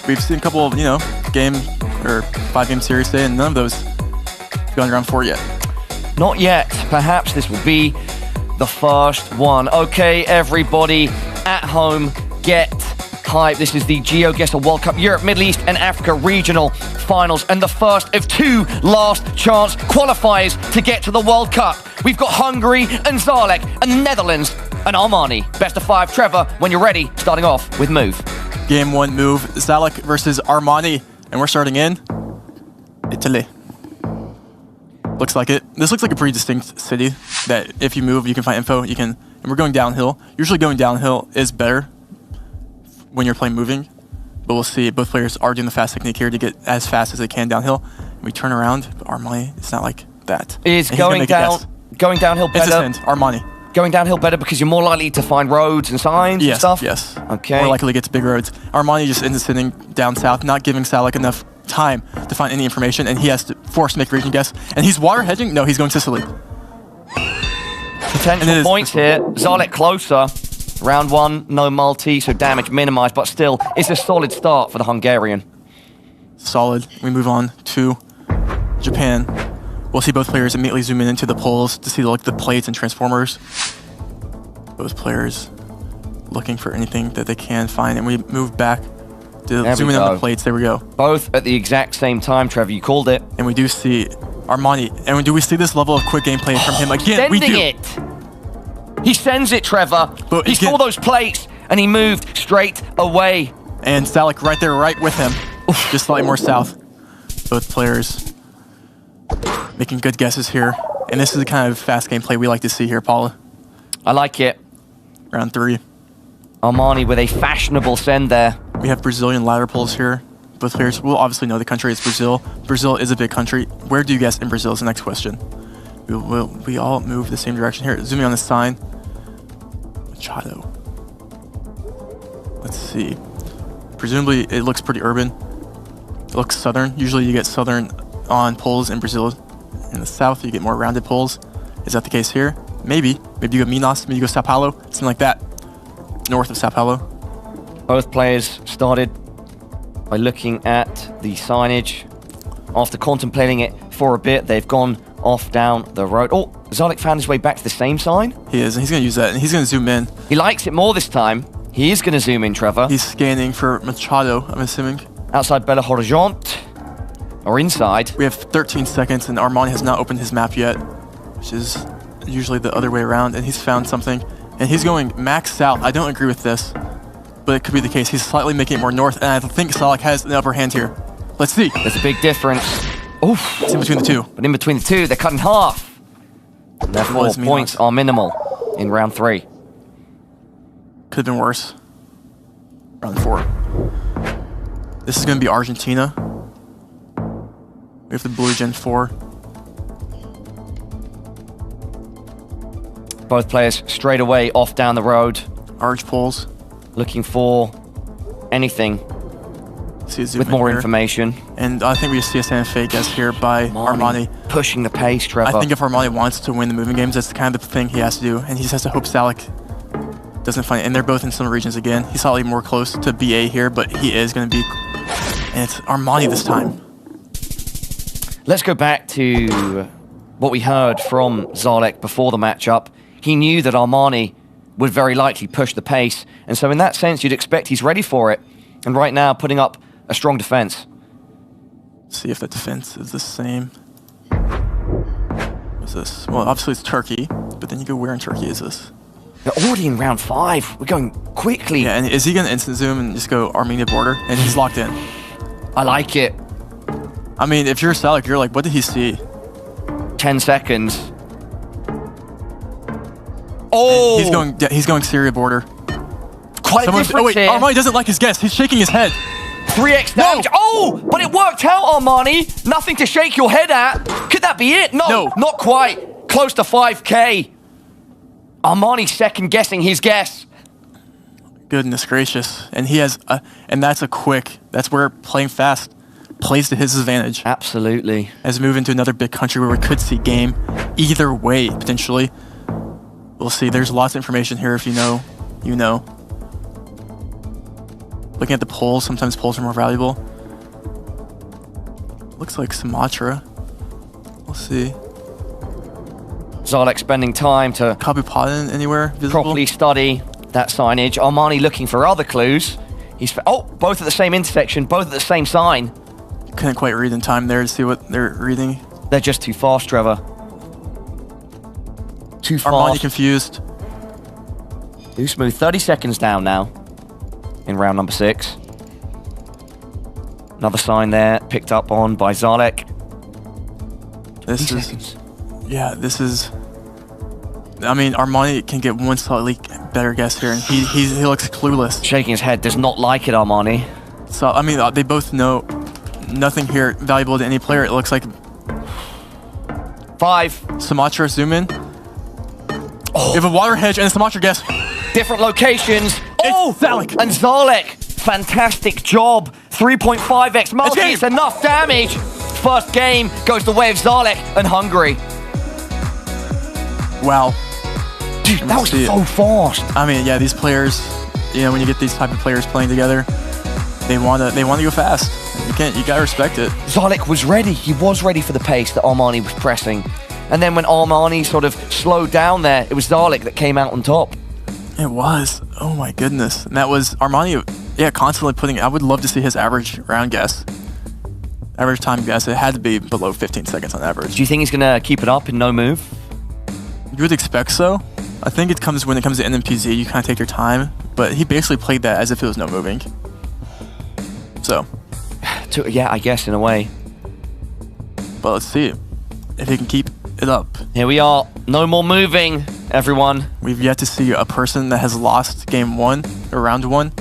we've seen a couple of, game or 5-game series today, and none of those gone round 4 yet. Not yet. Perhaps this will be the first one. Okay, everybody at home, get hype. This is the Geoguessr World Cup Europe, Middle East and Africa Regional Finals, and the first of 2 last chance qualifiers to get to the World Cup. We've got Hungary and Szalek and the Netherlands and Armani. Best of 5. Trevor, when you're ready, starting off with Move. Game 1 Move, Szalek versus Armani, and we're starting in Italy. Looks like it. This looks like a pretty distinct city that if you move, you can find info. And we're going downhill. Usually going downhill is better when you're playing moving, but we'll see. Both players are doing the fast technique here to get as fast as they can downhill. And we turn around, but Armani, it's not like that. Is going downhill better? It's a hint, Armani. Going downhill better because you're more likely to find roads and signs and stuff? Yes. Okay. More likely to get to big roads. Armani just ends up sitting down south, not giving Szalek enough time to find any information, and he has to force to make a region guess. And he's water hedging? No, he's going Sicily. Potential points here. Szalek closer. Round 1, no multi, so damage minimized, but still, it's a solid start for the Hungarian. Solid. We move on to Japan. We'll see both players immediately zoom in into the poles to see the plates and transformers. Both players looking for anything that they can find, and we move back to zoom in on the plates. There we go. Both at the exact same time, Trevor. You called it. And we do see Armani. And do we see this level of quick gameplay from him again? We do. It. He sends it, Trevor. But he saw those plates, and he moved straight away. And Szalek right there, right with him. Just slightly more south. Both players making good guesses here. And this is the kind of fast gameplay we like to see here, Paula. I like it. Round 3. Armani with a fashionable send there. We have Brazilian ladder pulls here. Both players will obviously know the country is Brazil. Brazil is a big country. Where do you guess in Brazil is the next question. We all move the same direction here. Zooming on the sign. Machado. Let's see. Presumably it looks pretty urban. It looks southern. Usually you get southern on poles in Brazil. In the south you get more rounded poles. Is that the case here? Maybe. Maybe you go Minas, maybe you go Sao Paulo. Something like that. North of Sao Paulo. Both players started by looking at the signage. After contemplating it for a bit, they've gone off down the road. Oh, Szalek found his way back to the same sign. He is, and he's going to use that, and he's going to zoom in. He likes it more this time. He is going to zoom in, Trevor. He's scanning for Machado, I'm assuming. Outside Belo Horizonte, or inside. We have 13 seconds, and Armani has not opened his map yet, which is usually the other way around, and he's found something. And he's going max south. I don't agree with this, but it could be the case. He's slightly making it more north, and I think Szalek has the upper hand here. Let's see. There's a big difference. Oof. It's in between the two. But in between the two, they're cut in half. And therefore, points are minimal in round 3. Could have been worse. Round 4. This is going to be Argentina. We have the blue Gen 4. Both players straight away off down the road. Arch poles. Looking for anything with more information. And I think we see a Santa Fe guess here by Armani. Pushing the pace, Trevor. I think if Armani wants to win the moving games, that's the kind of thing he has to do. And he just has to hope Szalek doesn't find it. And they're both in similar regions again. He's slightly more close to BA here, but he is going to be... And it's Armani this time. Let's go back to what we heard from Szalek before the matchup. He knew that Armani would very likely push the pace. And so in that sense, you'd expect he's ready for it. And right now, putting up a strong defense. See if that defense is the same. What's this? Well, obviously it's Turkey, but then you go, where in Turkey is this? They're already in round 5. We're going quickly. Yeah, and is he going to instant zoom and just go Armenia border? And he's locked in. I like it. I mean, if you're Szalek, you're like, what did he see? 10 seconds. Oh! He's going Syria border. Quite a difference here. Armani doesn't like his guess. He's shaking his head. 3x damage. No. Oh, but it worked out, Armani. Nothing to shake your head at. Could that be it? No, not quite. Close to 5K. Armani second guessing his guess. Goodness gracious. And he has, and that's that's where playing fast plays to his advantage. Absolutely. As we move into another big country where we could see game either way, potentially. We'll see. There's lots of information here. If you know, you know. Looking at the polls, sometimes polls are more valuable. Looks like Sumatra. We'll see. Szalek spending time to Copy Podden anywhere visible? properly study that signage. Armani looking for other clues. He's both at the same intersection, both at the same sign. Couldn't quite read in time there to see what they're reading. They're just too fast, Trevor. Too fast. Armani confused. Too smooth. 30 seconds down now in round number 6. Another sign there picked up on by Szalek. This is, yeah, this is. I mean, Armani can get one slightly better guess here, and he looks clueless. Shaking his head, does not like it, Armani. So I mean, they both know nothing here valuable to any player. It looks like 5. Sumatra, zoom in. Oh. We have a water hedge and a Sumatra guess. Different locations. Oh, Szalek. And Szalek, fantastic job. 3.5x multi, it's enough damage. First game goes the way of Szalek and Hungary. Wow. Dude, that was so fast. I mean, yeah, these players, you know, when you get these type of players playing together, they wanna go fast. You gotta respect it. Szalek was ready. He was ready for the pace that Armani was pressing. And then when Armani sort of slowed down there, it was Szalek that came out on top. It was. Oh my goodness. And that was Armani, yeah, constantly putting, I would love to see his average round guess. Average time guess, it had to be below 15 seconds on average. Do you think he's gonna keep it up in no move? You would expect so. I think it comes when it comes to NMPZ, you kind of take your time, but he basically played that as if it was no moving. So. Yeah, I guess in a way. But let's see if he can keep it up. Here we are. No more moving, everyone. We've yet to see a person that has lost game 1 or round 1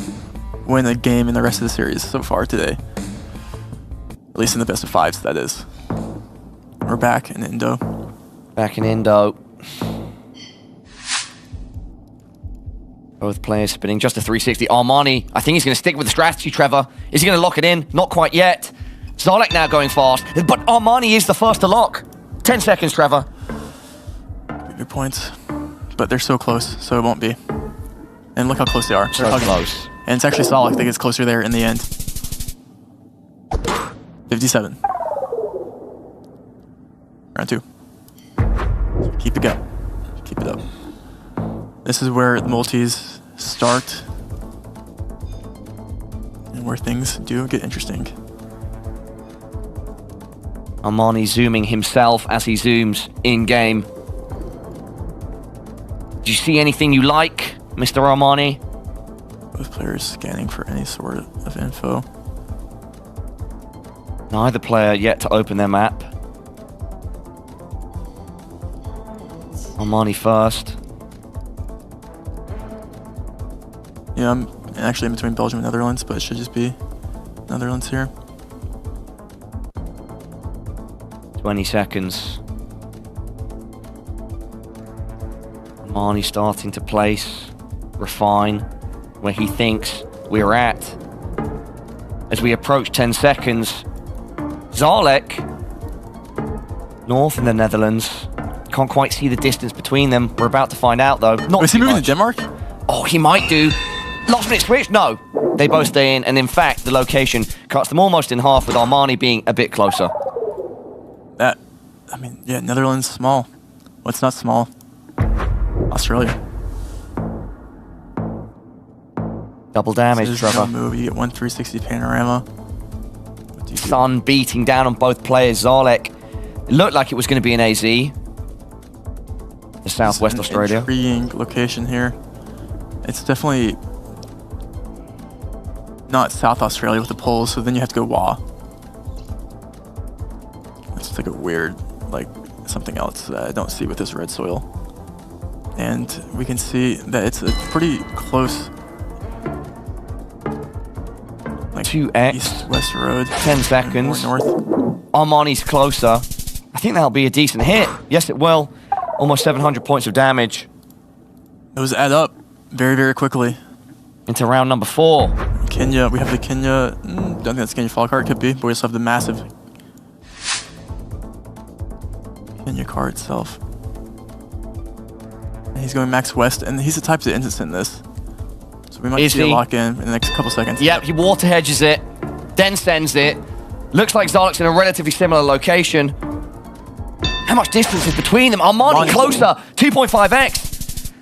win a game in the rest of the series so far today. At least in the best of 5s, that is. We're back in Indo. Back in Indo. Both players spinning just a 360. Armani, I think he's going to stick with the strategy, Trevor. Is he going to lock it in? Not quite yet. Szalek now going fast, but Armani is the first to lock. 10 seconds, Trevor. Good points. But they're so close, so it won't be. And look how close they are. So close. And it's actually Szalek that gets closer there in the end. 57. Round 2. Keep it going. Keep it up. This is where the multis start and where things do get interesting. Armani zooming himself as he zooms in-game. Do you see anything you like, Mr. Armani? Both players scanning for any sort of info. Neither player yet to open their map. Armani first. Yeah, I'm actually in between Belgium and Netherlands, but it should just be Netherlands here. 20 seconds. Armani starting to place, refine where he thinks we're at. As we approach 10 seconds, Szalek, north in the Netherlands. Can't quite see the distance between them. We're about to find out though. Not Is he moving to Denmark? Oh, he might do. Last minute switch? No. They both stay in, and in fact, the location cuts them almost in half with Armani being a bit closer. I mean, yeah, Netherlands, small. What's not small? Australia. Double damage, So Trevor. no move, you get 1 360 panorama. What do you do? Sun beating down on both players. Szalek. It looked like it was going to be an AZ. The Southwest It's an Australia. Intriguing location here. It's definitely not South Australia with the poles, so then you have to go WA. It's like a weird, like something else that I don't see with this red soil. And we can see that it's a pretty close, like 2x. east-west road. 10 seconds. More north. Armani's closer. I think that'll be a decent hit. Yes, it will. Almost 700 points of damage. Those add up very, very quickly. Into round number 4. Kenya, we have the Kenya, don't think that's Kenya fall card, could be, but we also have the massive Kenya card itself. And he's going max west, and he's the type to instant this. So we might see a lock in the next couple seconds. Yep, he water hedges it, then sends it. Looks like Szalek's in a relatively similar location. How much distance is between them? Armani closer, 2.5x.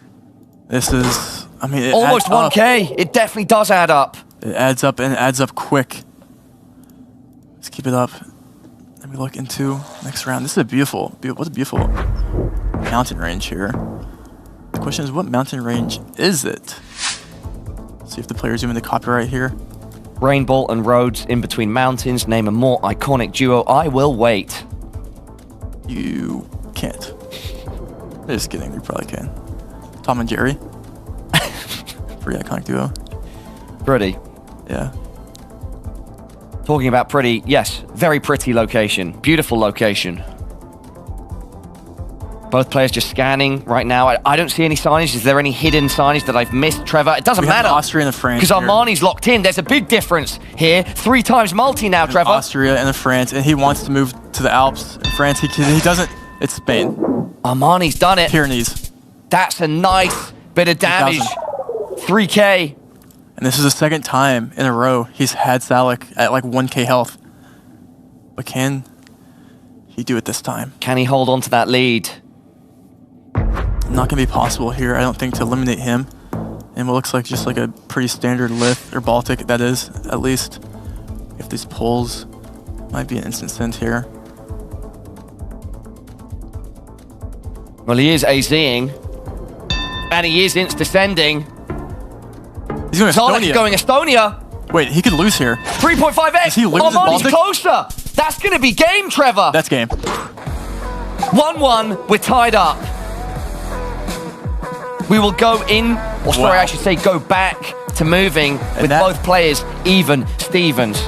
This is, I mean, it almost adds 1K. It definitely does add up. It adds up and it adds up quick. Let's keep it up. Let me look into next round. This is a beautiful, what a beautiful mountain range here. The question is, what mountain range is it? See if the players zoom into copyright here. Rainbow and roads in between mountains. Name a more iconic duo. I will wait. You can't. Just kidding, you probably can. Tom and Jerry. Pretty iconic duo. Pretty. Yeah. Talking about pretty, yes, very pretty location. Beautiful location. Both players just scanning right now. I don't see any signage. Is there any hidden signage that I've missed, Trevor? It doesn't matter. Austria and France. Because Armani's locked in. There's a big difference here. 3 times multi now, Trevor. Austria and France, and he wants to move to the Alps. In France, he doesn't. It's Spain. Armani's done it. Pyrenees. That's a nice bit of damage. 3K. And this is the second time in a row he's had Szalek at like 1K health. But can he do it this time? Can he hold on to that lead? Not going to be possible here, I don't think, to eliminate him. And what looks like just like a pretty standard Lith or Baltic, that is, at least. If these pulls, might be an instant send here. Well, he is AZing. And he is insta-sending. He's going Szalek Estonia. going Estonia. Wait, he could lose here. 3.5x. Does he lose his Armani's Baltic? closer. That's going to be game, Trevor. That's game. 1-1. We're tied up. We will go in, or sorry, I should say go back to moving with both players even Stevens.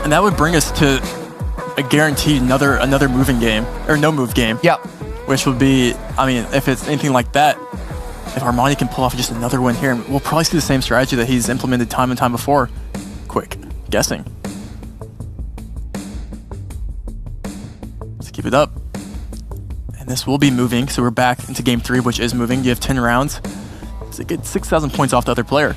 And that would bring us to a guaranteed another moving game, or no move game. Yep. Which would be, I mean, if it's anything like that, if Armani can pull off just another win here, we'll probably see the same strategy that he's implemented time and time before. Quick guessing. Let's keep it up. And this will be moving, so we're back into game 3, which is moving. You have 10 rounds. So you get 6,000 points off the other player.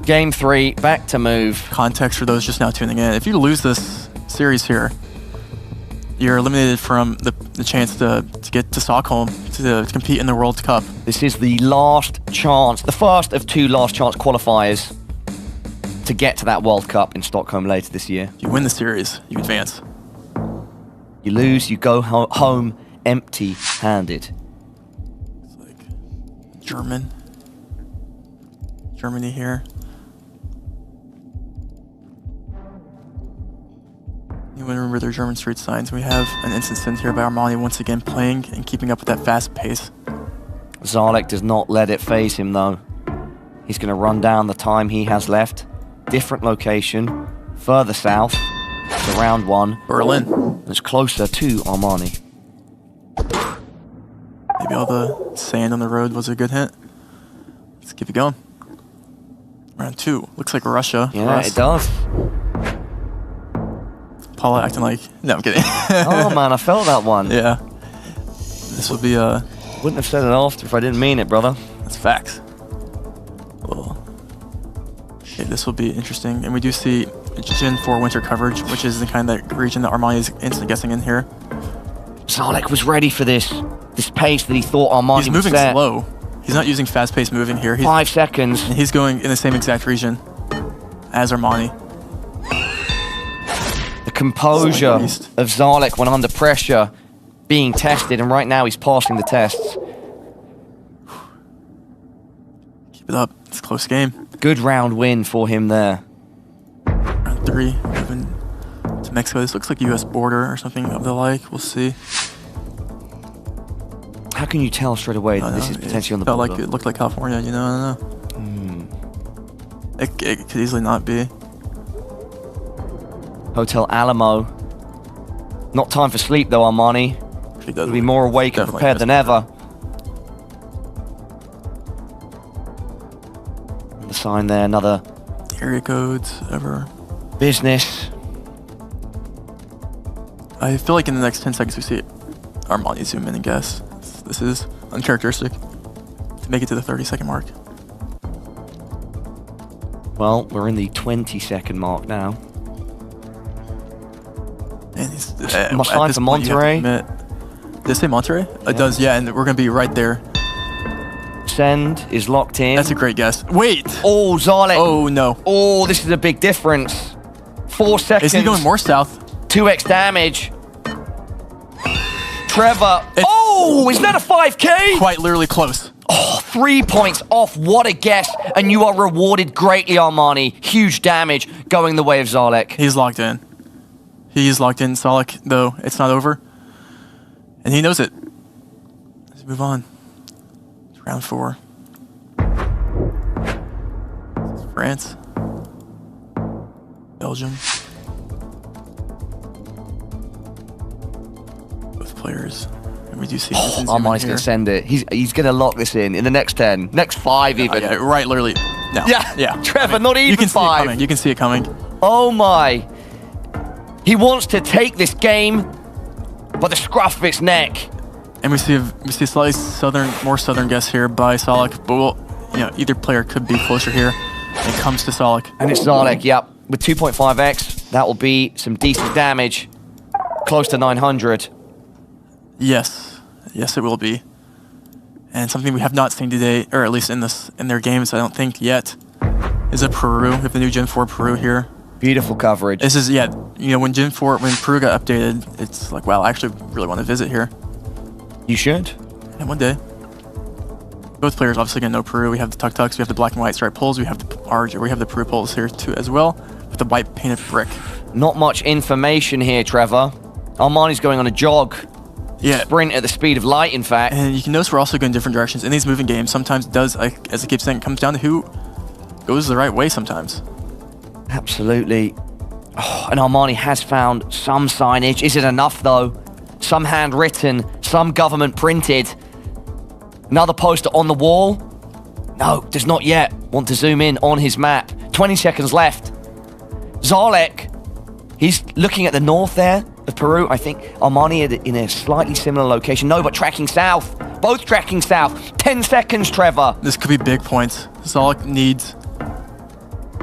Game 3, back to move. Context for those just now tuning in. If you lose this series here, you're eliminated from the chance to get to Stockholm to compete in the World Cup. This is the last chance, the first of 2 last chance qualifiers to get to that World Cup in Stockholm later this year. If you win the series, you advance. You lose, you go home empty-handed. It's like Germany here. You want to remember their German street signs. We have an instant send here by Armani once again, playing and keeping up with that fast pace. Szalek does not let it phase him though. He's going to run down the time he has left. Different location, further south to round 1. Berlin. It's closer to Armani. Maybe all the sand on the road was a good hint. Let's keep it going. Round 2. Looks like Russia. Yeah, it does. Paula acting like... No, I'm kidding. Oh man, I felt that one. Yeah. This will be a... Wouldn't have said it after if I didn't mean it, brother. That's facts. Well, okay, this will be interesting. And we do see Gen 4 winter coverage, which is the kind of region that Armani is instant guessing in here. Szalek was ready for this pace that he thought Armani He's moving would set. slow. He's not using fast-paced moving here. 5 seconds. And he's going in the same exact region as Armani. The composure of Szalek when under pressure being tested, and right now he's passing the tests. Keep it up. It's a close game. Good round win for him there. Round 3, moving to Mexico. This looks like US border or something of the like. We'll see. How can you tell straight away that this is potentially on the border? Like it looked like California, you know, I don't know. It could easily not be. Hotel Alamo. Not time for sleep though, Armani. He'll be more awake and prepared than ever. The sign there, another area codes, ever. Business. I feel like in the next 10 seconds we see Armani zoom in and guess. This is uncharacteristic. to make it to the 30-second mark. Well, we're in the 20-second mark now. And he's Must sign for Monterey. Did it say Monterey? Yeah. It does, yeah, and we're going to be right there. Send is locked in. That's a great guess. Wait! Oh, Szalek. Oh, no. Oh, this is a big difference. 4 seconds. Is he going more south? 2x damage. Trevor. Oh, is that a 5K? Quite literally close. Oh, 3 points off. What a guess. And you are rewarded greatly, Armani. Huge damage going the way of Szalek. He's locked in. He's locked in. Szalek, though, it's not over. And he knows it. Let's move on. It's round 4. This is France. Belgium. Both players. And we do see Armani's going to send it. He's going to lock this in the next 10. Next 5 even. Yeah, right, literally. No. Yeah. Trevor, not even you can 5. See it coming. You can see it coming. Oh my. He wants to take this game by the scruff of its neck. And we see a slightly more southern guess here by Szalek, but either player could be closer here. It comes to Szalek. And it's Szalek, yep. With 2.5x, that will be some decent damage. Close to 900. Yes, it will be. And something we have not seen today, or at least in their games, I don't think yet, is a Peru. We have the new Gen 4 Peru here. Beautiful coverage. This is when when Peru got updated, it's like, wow, I actually really want to visit here. You should. And one day. Both players obviously gonna know Peru. We have the tuk-tuks, we have the black and white striped poles, we have the Peru poles here too as well, with the white painted brick. Not much information here, Trevor. Armani's going on a jog. Yeah. Sprint at the speed of light, in fact. And you can notice we're also going different directions. In these moving games, sometimes it does, as I keep saying, it comes down to who goes the right way sometimes. Absolutely. Oh, and Armani has found some signage. Is it enough, though? Some handwritten, some government printed. Another poster on the wall? No, does not yet. Want to zoom in on his map. 20 seconds left. Szalek, he's looking at the north there of Peru. I think Armani in a slightly similar location. No, but tracking south. Both tracking south. 10 seconds, Trevor. This could be big points. Szalek needs...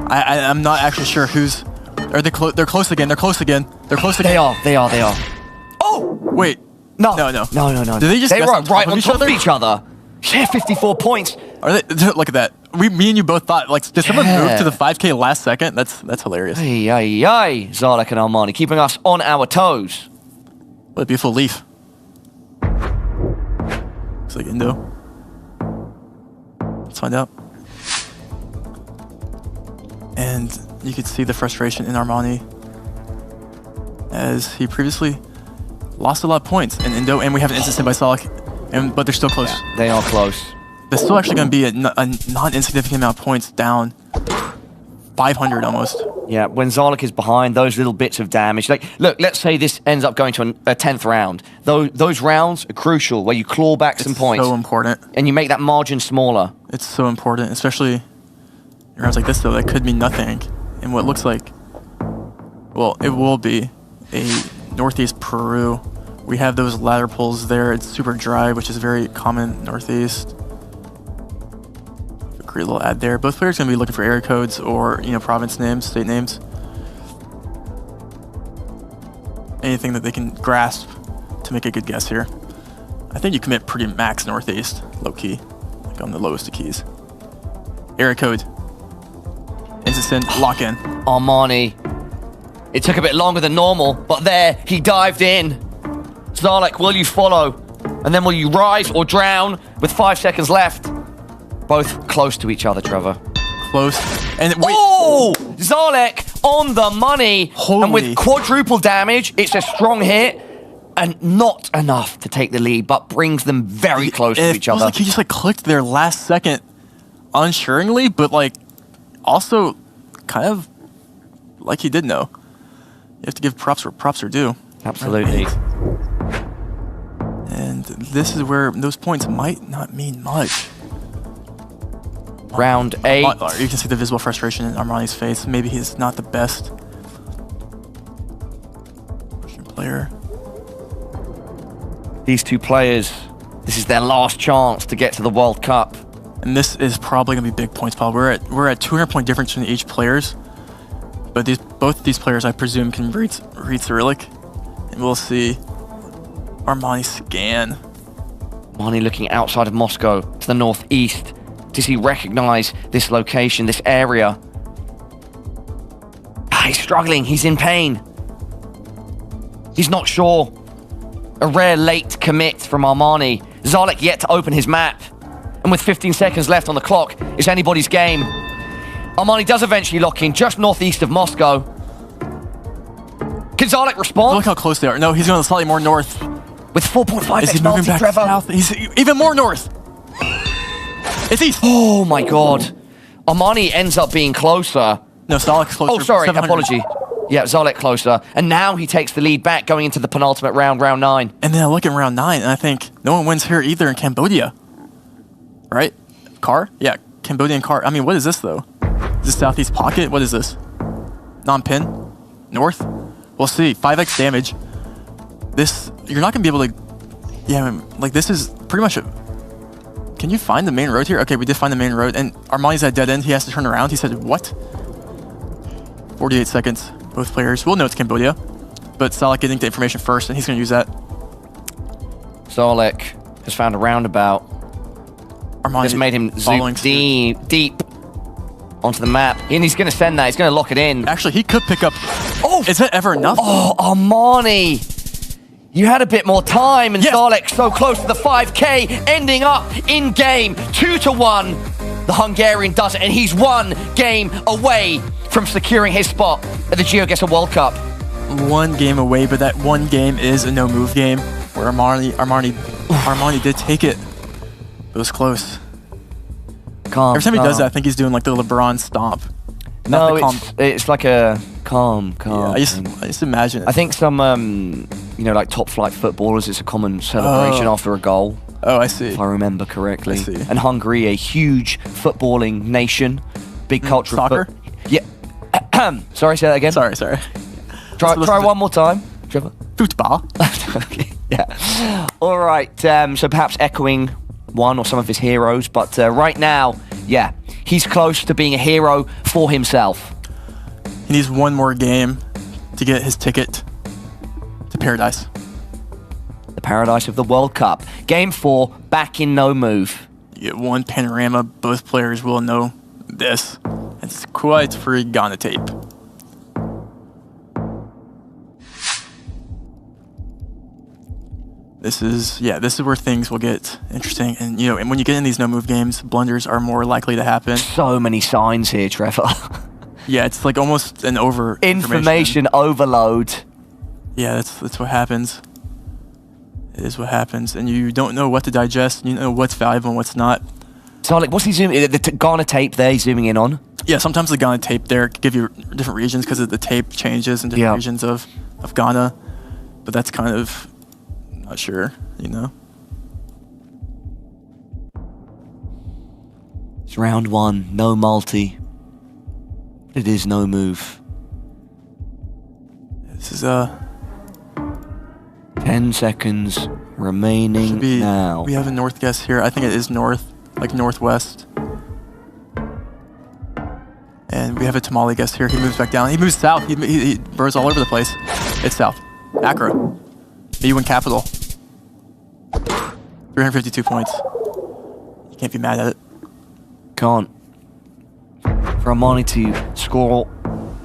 I'm not actually sure who's... They're close again. They're close again. They're close again. They are. Oh! Wait. No. No. Did they just were right on top of each other? Yeah, 54 points. Are they? Look at that. Me and you both thought, did someone move to the 5K last second? That's hilarious. Ay. Szalek and Armani keeping us on our toes. What a beautiful leaf. Looks like Indo. Let's find out. And you could see the frustration in Armani as he previously lost a lot of points in Indo, and we have an instant send by Szalek, but they're still close. Yeah, they are close. There's still actually going to be a non-insignificant amount of points down. 500 almost. Yeah, when Szalek is behind, those little bits of damage. Look, let's say this ends up going to a 10th round. Those rounds are crucial, where you claw back some points. It's so important. And you make that margin smaller. It's so important, especially in rounds like this, though. That could mean nothing. In what looks like, well, it will be a Northeast Peru. We have those ladder poles there. It's super dry, which is very common Northeast. A great little ad there. Both players are going to be looking for area codes or, province names, state names. Anything that they can grasp to make a good guess here. I think you commit pretty max Northeast, low key, like on the lowest of keys. Area code. Instant lock in. Armani. It took a bit longer than normal, but there, he dived in. Szalek, will you follow? And then will you rise or drown with 5 seconds left? Both close to each other, Trevor. Close. And wait. Oh! Szalek on the money. Holy. And with quadruple damage, it's a strong hit. And not enough to take the lead, but brings them very close to each other. Like he just clicked there last second unsuringly, but also kind of like he did know. You have to give props where props are due. Absolutely. And this is where those points might not mean much. Round 8. You can see the visible frustration in Armani's face. Maybe he's not the best player. These two players, this is their last chance to get to the World Cup. And this is probably gonna be big points, Paul. We're at 200 point difference between each players. But both these players, I presume, can read Cyrillic. And we'll see Armani scan. Armani looking outside of Moscow to the northeast. Does he recognize this location, this area? He's struggling, he's in pain. He's not sure. A rare late commit from Armani. Szalek yet to open his map. And with 15 seconds left on the clock, it's anybody's game. Armani does eventually lock in just northeast of Moscow. Can Szalek respond? Look how close they are. No, he's going slightly more north. With 4.5 Is he moving back Trevor. south? He's even more north. It's east. Oh my god. Armani ends up being closer. No, Szalek's closer. Oh, sorry, 700. apology. Yeah, Szalek closer. And now he takes the lead back going into the penultimate round, round 9. And then I look at round 9, and I think no one wins here either in Cambodia. Right? Car? Yeah, Cambodian car. I mean, what is this, though? Is this Southeast Pocket? What is this? Non-pin? North? We'll see. 5x damage. This, you're not going to be able to... Yeah, like, this is pretty much a... Can you find the main road here? Okay, we did find the main road, and Armani's at dead end. He has to turn around. He said, what? 48 seconds. Both players. We'll know it's Cambodia, but Szalek getting the information first, and he's going to use that. Szalek has found a roundabout. Armani Just made him zoom deep onto the map. And he's going to send that. He's going to lock it in. Actually, he could pick up... Oh! Is that ever enough? Oh, Armani! You had a bit more time, and yes. Szalek so close to the 5K, ending up in game 2-1. The Hungarian does it, and he's 1 game away from securing his spot at the Geoguessr World Cup. 1 game away, but that 1 game is a no-move game where Armani did take it. It was close. Calm. Every time he does that, I think he's doing like the LeBron stomp. No, it's like a calm. Yeah, I just imagine it. I think some, you know, like top flight footballers, it's a common celebration after a goal. Oh, I see. If I remember correctly. I see. And Hungary, a huge footballing nation, big culture soccer? of yeah. Sorry, say that again. Sorry. Try one more time, Trevor. Football. Okay, yeah. All right. So perhaps echoing one or some of his heroes, but right now, yeah, he's close to being a hero for himself. He needs 1 more game to get his ticket to paradise. The paradise of the World Cup. Game 4, back in no move. You get 1 panorama. Both players will know this. It's quite freak on the tape. This is where things will get interesting. And you know, and when you get in these no-move games, blunders are more likely to happen. So many signs here, Trevor. Yeah, it's like almost an information overload. Yeah, that's what happens. It is what happens, and you don't know what to digest. You know what's valuable and what's not. So, like, what's he zooming? The Ghana tape there, he's zooming in on. Yeah, sometimes the Ghana tape there can give you different regions because the tape changes in different regions of Ghana. But that's kind of not sure, you know. It's round 1, no multi. It is no move. This is 10 seconds remaining now. We have a north guess here. I think it is north, like northwest. And we have a tamale guess here. He moves back down. He moves south. He burrows all over the place. It's south. Accra. The UN capital. 352 points. You can't be mad at it. Can't. For Armani to score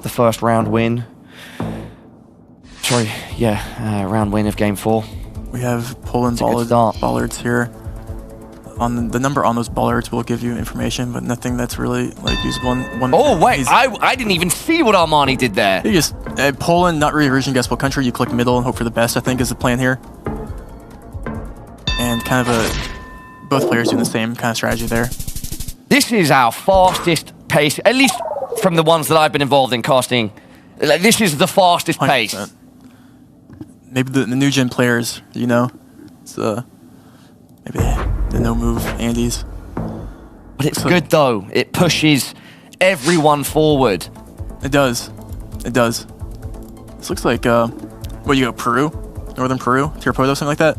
the first round win. Sorry, yeah, round win of game 4. We have Poland bollards here. On the number on those bollards will give you information, but nothing that's really like usable. Oh wait, I didn't even see what Armani did there. You just Poland, not really region, guess what country. You click middle and hope for the best. I think is the plan here. And kind of both players doing the same kind of strategy there. This is our fastest pace, at least from the ones that I've been involved in casting. Like, this is the fastest 100%. pace. Maybe the new gen players, you know, it's maybe the no move Andes. But it's good though. It pushes everyone forward. It does. It does. This looks like what, you go Peru, northern Peru, Tirapoto, something like that.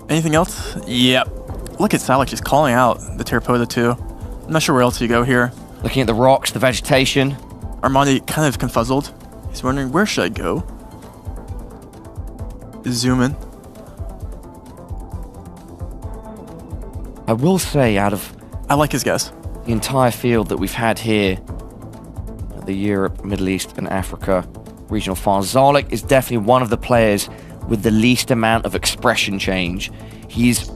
Anything else? Yep. look at Szalek just calling out the Terrapoda too. I'm not sure where else you go here. Looking at the rocks, the vegetation. Armani kind of confuzzled. He's wondering, where should I go? Zoom in. I will say, out of I like his guess. the entire field that we've had here at the Europe, Middle East, and Africa regional finals, Szalek is definitely one of the players with the least amount of expression change. He's,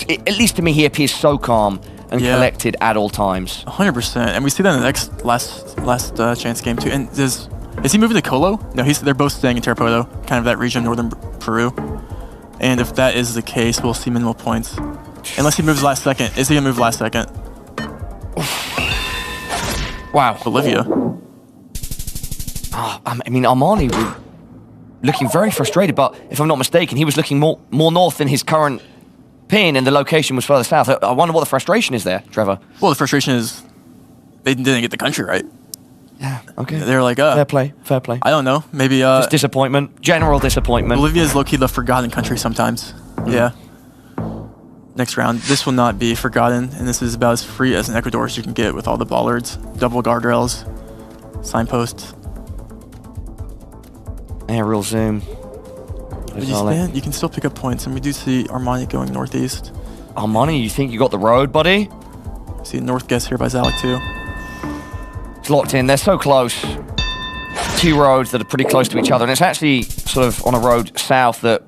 at least to me, he appears so calm and collected at all times. 100%, and we see that in the next last chance game too. And is he moving to Colo? No, they're both staying in Terrapodo, kind of that region, northern Peru. And if that is the case, we'll see minimal points. Unless he moves last second. Is he gonna move last second? Wow. Bolivia. I mean, Armani was looking very frustrated, but if I'm not mistaken, he was looking more north than his current pin, and the location was further south. I wonder what the frustration is there, Trevor. Well, the frustration is they didn't get the country right. Yeah, okay. They're like, fair play. I don't know, maybe just disappointment, general disappointment. Bolivia is low-key the forgotten country sometimes. Yeah. Next round, this will not be forgotten, and this is about as free as an Ecuador as you can get with all the bollards, double guardrails, signposts. Aerial zoom. You can still pick up points, and we do see Armani going northeast. Armani, you think you got the road, buddy? See a north guess here by Szalek too. It's locked in. They're so close. Two roads that are pretty close to each other, and it's actually sort of on a road south that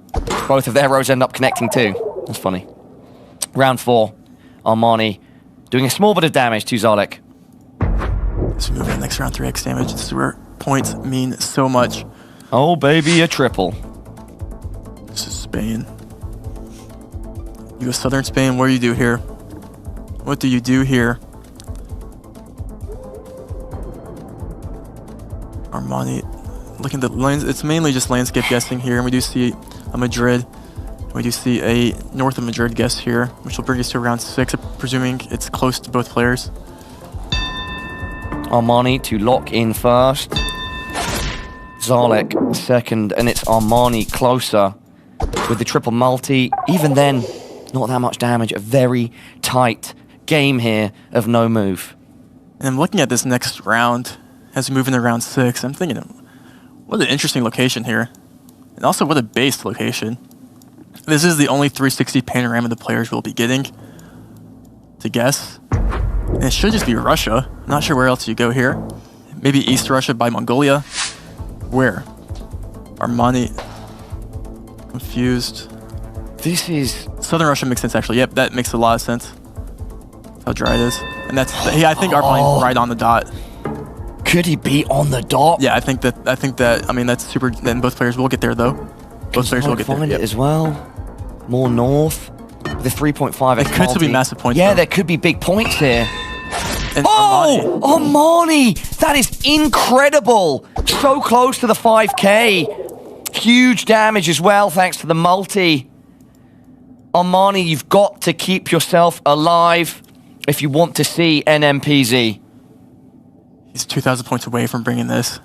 both of their roads end up connecting to. That's funny. Round 4, Armani doing a small bit of damage to Szalek. As we move to the next round, 3x damage. This is where points mean so much. Oh, baby, a triple. This is Spain. You go southern Spain. What do you do here? What do you do here? Armani, looking at the lines, it's mainly just landscape guessing here, and we do see a Madrid. We do see a north of Madrid guess here, which will bring us to round 6, presuming it's close to both players. Armani to lock in first. Szalek second, and it's Armani closer with the triple multi. Even then, not that much damage. A very tight game here of no move. And I'm looking at this next round as we move into round 6. I'm thinking, what an interesting location here. And also, what a base location. This is the only 360 panorama the players will be getting to guess. And it should just be Russia. Not sure where else you go here. Maybe East Russia by Mongolia. Where? Armani. Confused. This is... Southern Russia makes sense, actually. Yep, that makes a lot of sense. How dry it is. And that's... Yeah, I think Armani's right on the dot. Could he be on the dot? Yeah, I think that... I mean, that's super... Then both players will get there, though. Both players will get there. Find it as well. More north. The 3.5. It could still be massive points. Yeah, though. there could be big points here. And Oh, Armani! That is incredible. So close to the 5K. Huge damage as well, thanks to the multi. Armani, you've got to keep yourself alive if you want to see NMPZ. He's 2,000 points away from bringing this.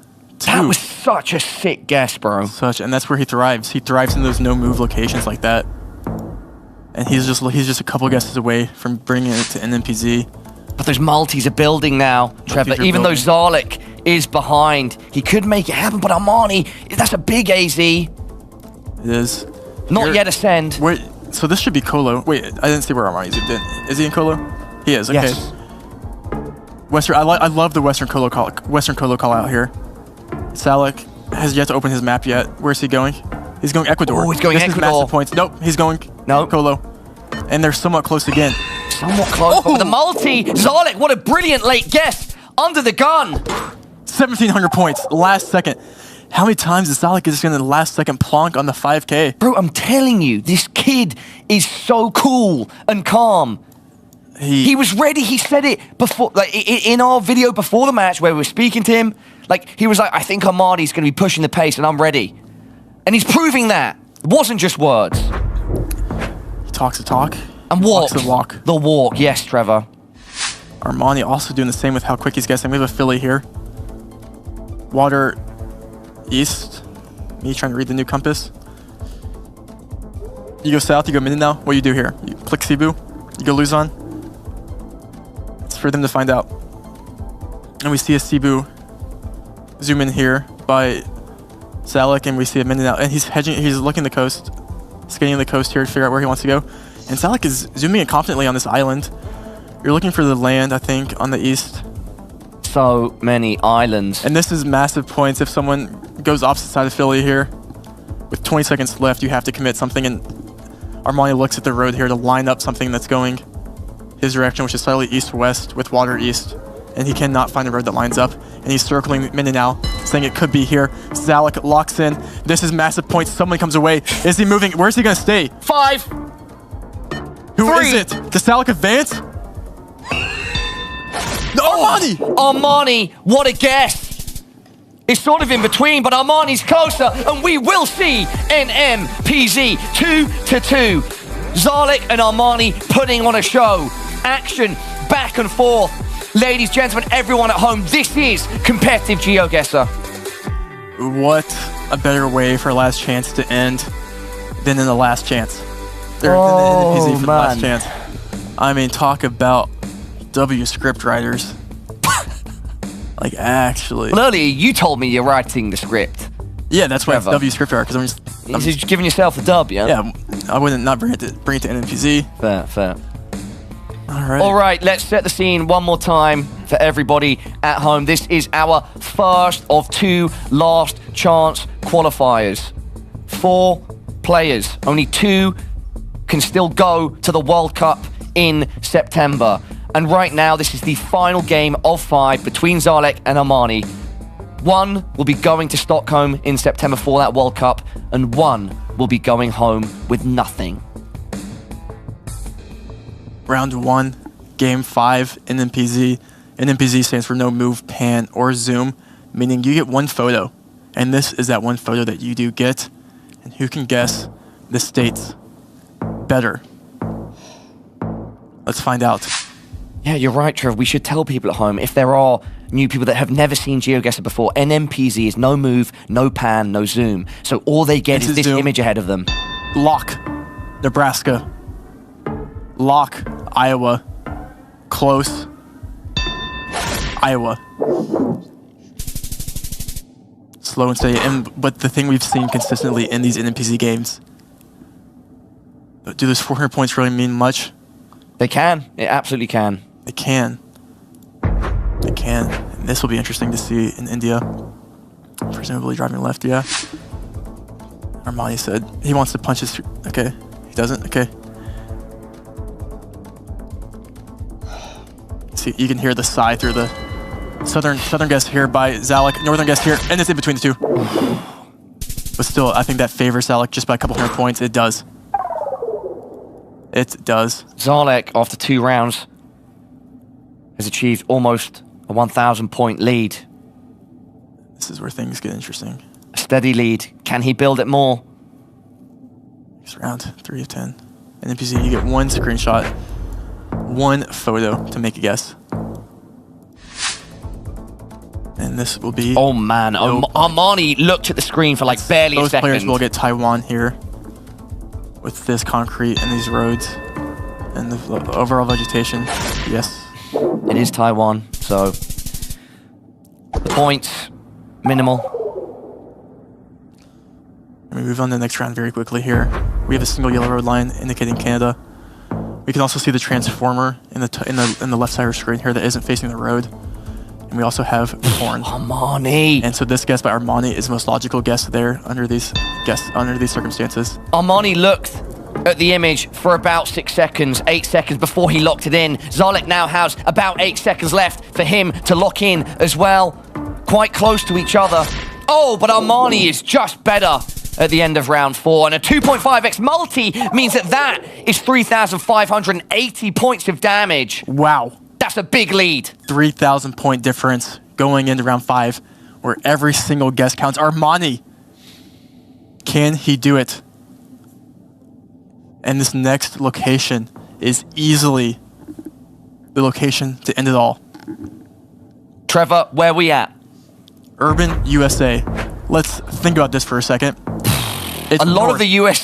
That was such a sick guess, bro. And that's where he thrives. He thrives in those no-move locations like that. And he's just a couple guesses away from bringing it to NMPZ. But those multis are building now, Trevor. Even though Szalek is behind, he could make it happen. But Armani, that's a big AZ. It is. Not yet ascend. Wait, so this should be Colo. Wait, I didn't see where Armani zoomed in. Is he in Colo? He is. Okay. Yes. Western. I love the Western Colo call out here. Szalek has yet to open his map yet. Where's he going? He's going Ecuador. Oh, he's going Ecuador. Ecuador. Massive points. Nope, he's going Colo. And they're somewhat close again. Somewhat close, but with the multi. Szalek, what a brilliant late guess. Under the gun. 1,700 points, last second. How many times is Szalek just going to last second plonk on the 5K? Bro, I'm telling you, this kid is so cool and calm. He was ready. He said it before, like in our video before the match where we were speaking to him. Like, he was like, I think Armani's going to be pushing the pace and I'm ready. And he's proving that. It wasn't just words. He talks the talk. And walks the walk. The walk, yes, Trevor. Armani also doing the same with how quick he's guessing. We have a Philly here. Water east. Me trying to read the new compass. You go south, you go mid now. What do you do here? You click Cebu, you go Luzon. It's for them to find out. And we see a Cebu zoom in here by Szalek, and we see a minute now. And he's hedging, he's looking the coast, scanning the coast here to figure out where he wants to go. And Szalek is zooming in confidently on this island. You're looking for the land, I think, on the east. So many islands. And this is massive points. If someone goes opposite side of Philly here, with 20 seconds left, you have to commit something. And Armani looks at the road here to line up something that's going his direction, which is slightly east-west with water east. And he cannot find a road that lines up. And he's circling Mindanao, saying it could be here. Szalek locks in. This is massive points. Someone comes away. Is he moving? Where's he going to stay? 5. Who 3. is it? Does Szalek advance? No, Armani! Armani, what a guess. It's sort of in between, but Armani's closer, and we will see NMPZ 2-2. Szalek and Armani putting on a show. Action, back and forth. Ladies, gentlemen, everyone at home, this is competitive GeoGuessr. What a better way for Last Chance to end than in the Last Chance. Than Oh, the NPZ for the Last man. Chance. I mean, talk about W script writers. Like, actually. Well, earlier you told me you're writing the script. Yeah, that's why it's Trevor. W script writer, because I'm just giving yourself a dub, yeah? yeah, I wouldn't not bring it to NPZ. Fair. Alright. All right, let's set the scene one more time for everybody at home. This is our first of 2 last chance qualifiers. 4 players, only 2 can still go to the World Cup in September. And right now, this is the final game of 5 between Szalek and Armani. 1 will be going to Stockholm in September for that World Cup, and 1 will be going home with nothing. Round 1, game 5, NMPZ. NMPZ stands for no move, pan, or zoom, meaning you get 1 photo. And this is that 1 photo that you do get. And who can guess the states better? Let's find out. Yeah, you're right, Trev. We should tell people at home, if there are new people that have never seen GeoGuessr before, NMPZ is no move, no pan, no zoom. So all they get is this image ahead of them. Lock, Nebraska. Lock, Iowa. Close, Iowa. Slow and steady. But the thing we've seen consistently in these NMPZ games, do those 400 points really mean much? They can. It absolutely can. They can. They can. And this will be interesting to see in India. Presumably driving left, yeah. Armani said he wants to punch his... Okay. He doesn't? Okay. See, you can hear the sigh through the southern guess here by Szalek, northern guess here, and it's in between the 2. But still, I think that favors Szalek just by a couple 100 points. It does. It does. Szalek, after 2 rounds, has achieved almost a 1,000 point lead. This is where things get interesting. A steady lead. Can he build it more? Next round, 3 of 10. NPZ, you get 1 screenshot, 1 photo to make a guess. And this will be... Oh man, Armani looked at the screen for like barely a second. Both players will get Taiwan here with this concrete and these roads and the overall vegetation. Yes. It is Taiwan, so the points, minimal. We move on to the next round very quickly here. We have a single yellow road line indicating Canada. We can also see the transformer in the left side of our screen here that isn't facing the road. And we also have corn. Armani. And so this guess by Armani is the most logical guess there under these circumstances. Armani looked at the image for about 6 seconds, 8 seconds before he locked it in. Szalek now has about 8 seconds left for him to lock in as well. Quite close to each other. Oh, but Armani is just better at the end of round 4. And a 2.5x multi means that is 3,580 points of damage. Wow. That's a big lead. 3,000 point difference going into round 5 where every single guess counts. Armani, can he do it? And this next location is easily the location to end it all. Trevor, where are we at? Urban USA. Let's think about this for a second. It's a lot north. of the US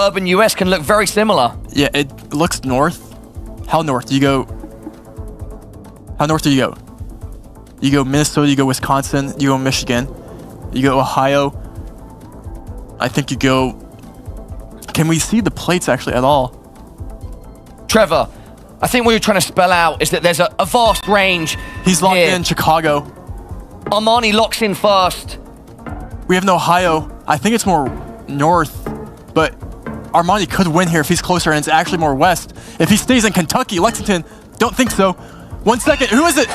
suburban US can look very similar. Yeah, it looks north. How north do you go? How north do you go? You go Minnesota, you go Wisconsin, you go Michigan, you go Ohio. I think you go... Can we see the plates actually at all? Trevor, I think what you're trying to spell out is that there's a vast range. He's locked here. in Chicago. Armani locks in first. We have an Ohio. I think it's more north, but Armani could win here if he's closer, and it's actually more west. If he stays in Kentucky, Lexington, don't think so. 1 second, who is it?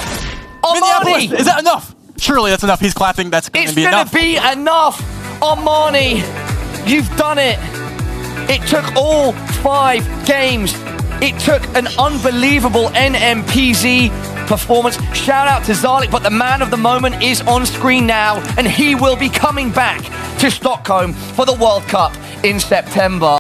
Armani! Is that enough? Surely that's enough. He's clapping. That's going to be enough. It's going to be enough. Armani, you've done it. It took all 5 games. It took an unbelievable NMPZ performance. Shout out to Szalek, but the man of the moment is on screen now, and he will be coming back to Stockholm for the World Cup in September.